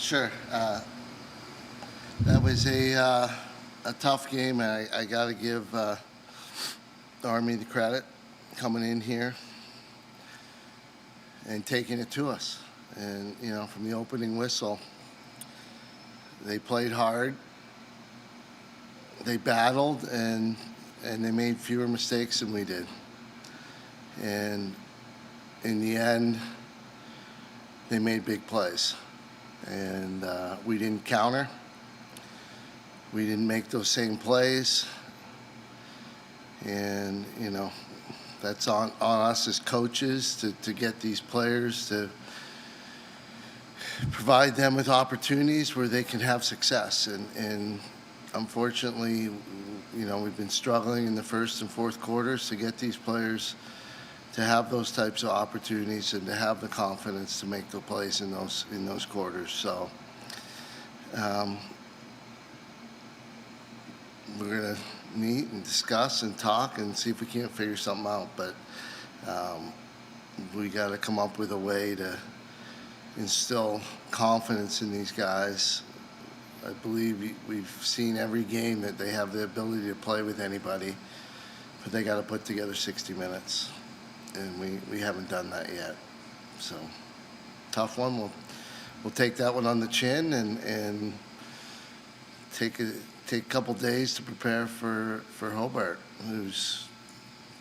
Sure. That was a tough game. I got to give the Army the credit coming in here and taking it to us. And, from the opening whistle, they played hard, they battled, and they made fewer mistakes than we did. And in the end, they made big plays. And we didn't counter. We didn't make those same plays. And, that's on us as coaches to get these players, to provide them with opportunities where they can have success. And unfortunately, we've been struggling in the first and fourth quarters to get these players to have those types of opportunities and to have the confidence to make the plays in those quarters. So we're going to meet and discuss and talk and see if we can't figure something out. But we got to come up with a way to instill confidence in these guys. I believe we've seen every game that they have the ability to play with anybody, but they got to put together 60 minutes. And we haven't done that yet. So, tough one. We'll take that one on the chin and take a couple days to prepare for Hobart, who's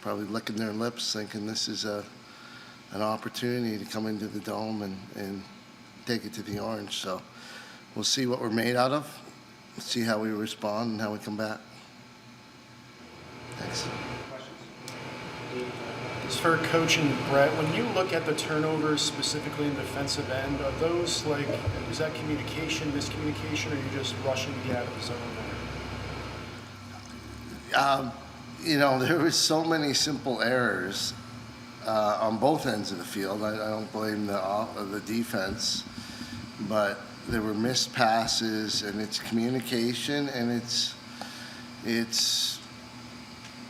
probably licking their lips thinking this is an opportunity to come into the Dome and take it to the Orange. So we'll see what we're made out of, see how we respond and how we come back. Thanks. As for Coach and Brett, when you look at the turnovers specifically in the defensive end, are those is that communication, miscommunication, or are you just rushing to get out of the zone there? There was so many simple errors on both ends of the field. I don't blame the defense, but there were missed passes, and it's communication, and it's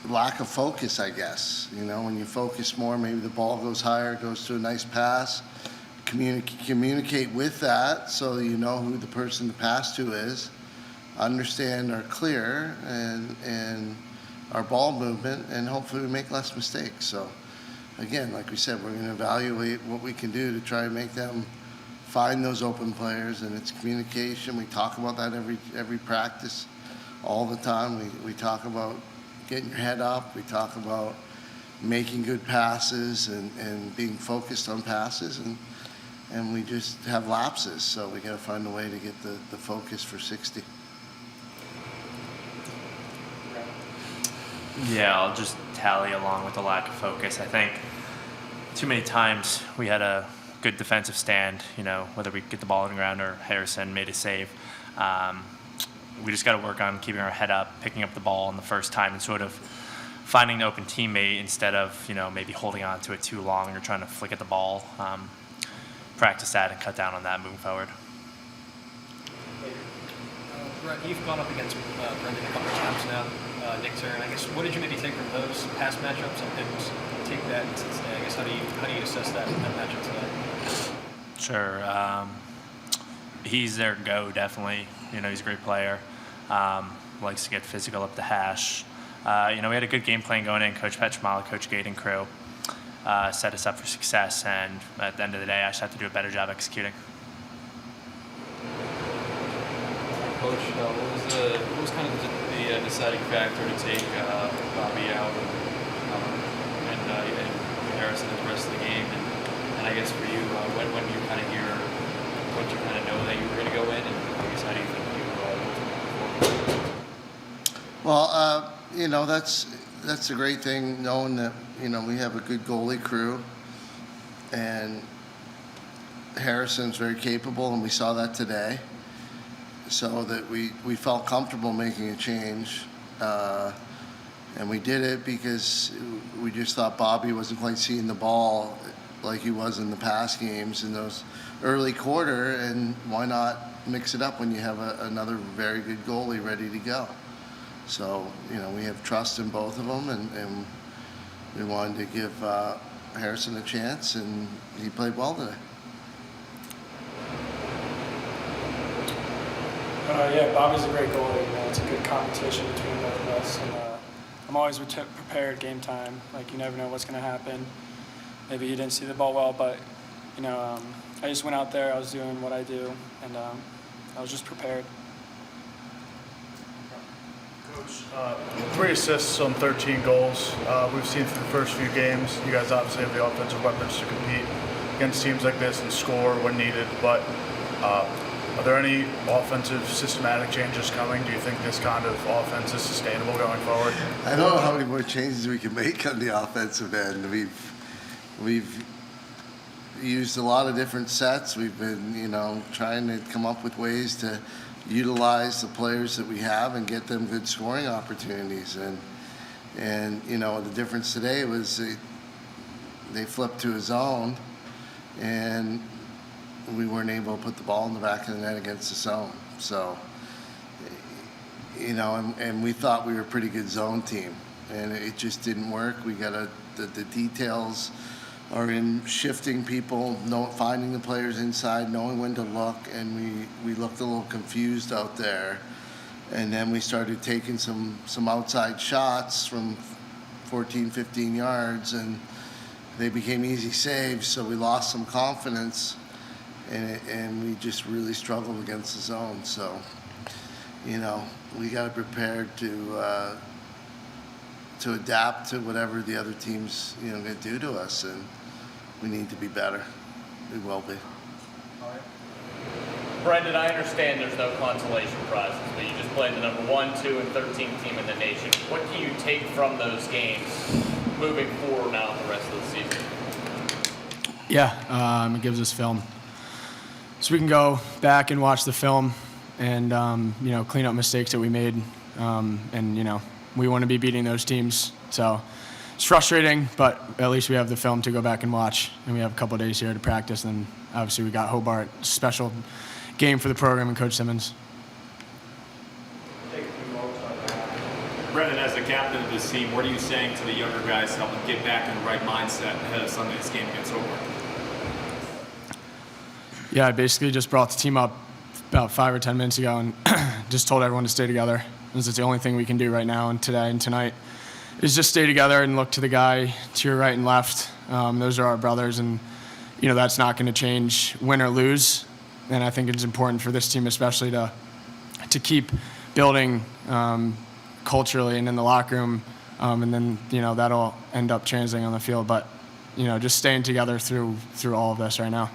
lack of focus, I guess. When you focus more, maybe the ball goes higher, goes to a nice pass. Communicate with that so you know who the person to pass to is. Understand our clear and our ball movement, and hopefully we make less mistakes. So, again, like we said, we're going to evaluate what we can do to try and make them find those open players, and it's communication. We talk about that every practice, all the time. We talk about getting your head up. We talk about making good passes and being focused on passes, and we just have lapses. So we got to find a way to get the focus for 60. Yeah, I'll just tally along with the lack of focus. I think too many times we had a good defensive stand, whether we get the ball on the ground or Harrison made a save. We just got to work on keeping our head up, picking up the ball on the first time, and sort of finding an open teammate instead of, maybe holding on to it too long or trying to flick at the ball. Practice that and cut down on that moving forward. Brett, you've gone up against Brendan a couple of times now. Nick Turner, I guess, what did you maybe take from those past matchups and take that into today? I guess how do you assess that matchup today? Sure. He's their go, definitely. He's a great player. Likes to get physical up the hash. We had a good game plan going in. Coach Petramala, Coach Gade, and crew set us up for success, and at the end of the day, I just have to do a better job executing. Coach, what was kind of the deciding factor to take Bobby out and Harrison in the rest of the game? And I guess for you, when you kind of hear, when you kind of know that you were going to go in, and I guess how do you think you Well, that's a great thing, knowing that we have a good goalie crew, and Harrison's very capable, and we saw that today. So that we felt comfortable making a change, and we did it because we just thought Bobby wasn't quite seeing the ball like he was in the past games in those early quarter, and why not mix it up when you have another very good goalie ready to go. So, we have trust in both of them, and we wanted to give Harrison a chance, and he played well today. Yeah, Bobby's a great goalie. It's a good competition between both of us. And I'm always prepared game time. Like, you never know what's going to happen. Maybe he didn't see the ball well, but, I just went out there. I was doing what I do, and I was just prepared. Coach, 3 assists on 13 goals. We've seen through the first few games, you guys obviously have the offensive weapons to compete against teams like this and score when needed, but are there any offensive systematic changes coming? Do you think this kind of offense is sustainable going forward? I don't know how many more changes we can make on the offensive end. We've used a lot of different sets. We've been, trying to come up with ways to utilize the players that we have and get them good scoring opportunities. And the difference today was they flipped to a zone, and we weren't able to put the ball in the back of the net against the zone. So, and we thought we were a pretty good zone team, and it just didn't work. We got the details are in shifting people, finding the players inside, knowing when to look, and we looked a little confused out there. And then we started taking some outside shots from 14, 15 yards, and they became easy saves, so we lost some confidence, and we just really struggled against the zone. So, we got to prepare to adapt to whatever the other teams, going to do to us, and we need to be better. We will be. Brendan, I understand there's no consolation prizes, but you just played the number 1, 2, and 13 team in the nation. What can you take from those games moving forward now the rest of the season? Yeah, it gives us film. So we can go back and watch the film and, clean up mistakes that we made. And we want to be beating those teams. So it's frustrating, but at least we have the film to go back and watch. And we have a couple of days here to practice. And obviously we got Hobart, special game for the program and Coach Simmons. Brendan, as the captain of this team, what are you saying to the younger guys to help them get back in the right mindset ahead of Sunday's game against Hobart? Yeah, I basically just brought the team up about 5 or 10 minutes ago and just told everyone to stay together. This is the only thing we can do right now and today and tonight is just stay together and look to the guy to your right and left. Those are our brothers, and that's not going to change win or lose. And I think it's important for this team especially to keep building culturally and in the locker room, and then that'll end up translating on the field. But just staying together through all of this right now.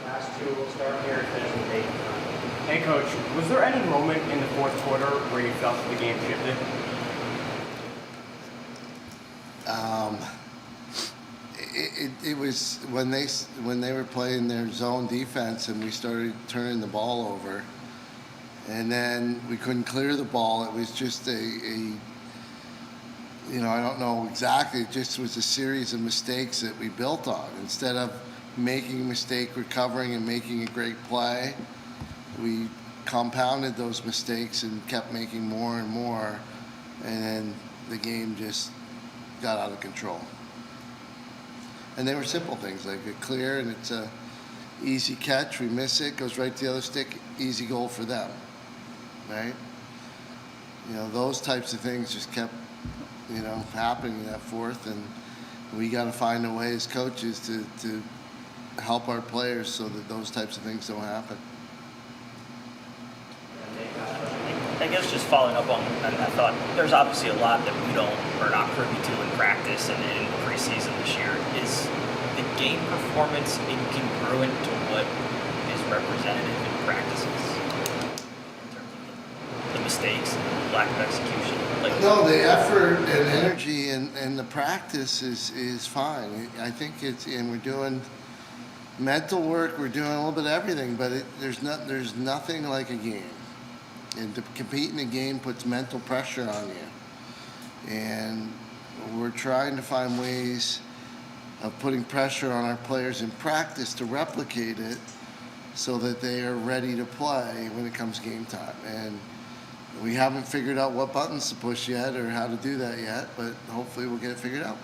Last two, we'll start here and finish with Nate. Hey, Coach, was there any moment in the fourth quarter where you felt the game shifted? It was when they were playing their zone defense and we started turning the ball over, and then we couldn't clear the ball. It was just I don't know exactly. It just was a series of mistakes that we built on. Instead of making a mistake, recovering, and making a great play, we compounded those mistakes and kept making more and more, and then the game just got out of control. And they were simple things, like a clear and it's a easy catch, we miss it, goes right to the other stick, easy goal for them, right? Those types of things just kept, happening in that fourth, and we got to find a way as coaches to help our players so that those types of things don't happen. I guess just following up on that thought, there's obviously a lot that we are not privy to in practice and in preseason this year. Is the game performance incongruent to what is representative in practices in terms of the mistakes and lack of execution? No, the effort and energy and the practice is fine. I think and we're doing mental work, we're doing a little bit of everything, but there's nothing like a game. And to compete in a game puts mental pressure on you. And we're trying to find ways of putting pressure on our players in practice to replicate it so that they are ready to play when it comes game time. And we haven't figured out what buttons to push yet or how to do that yet, but hopefully we'll get it figured out.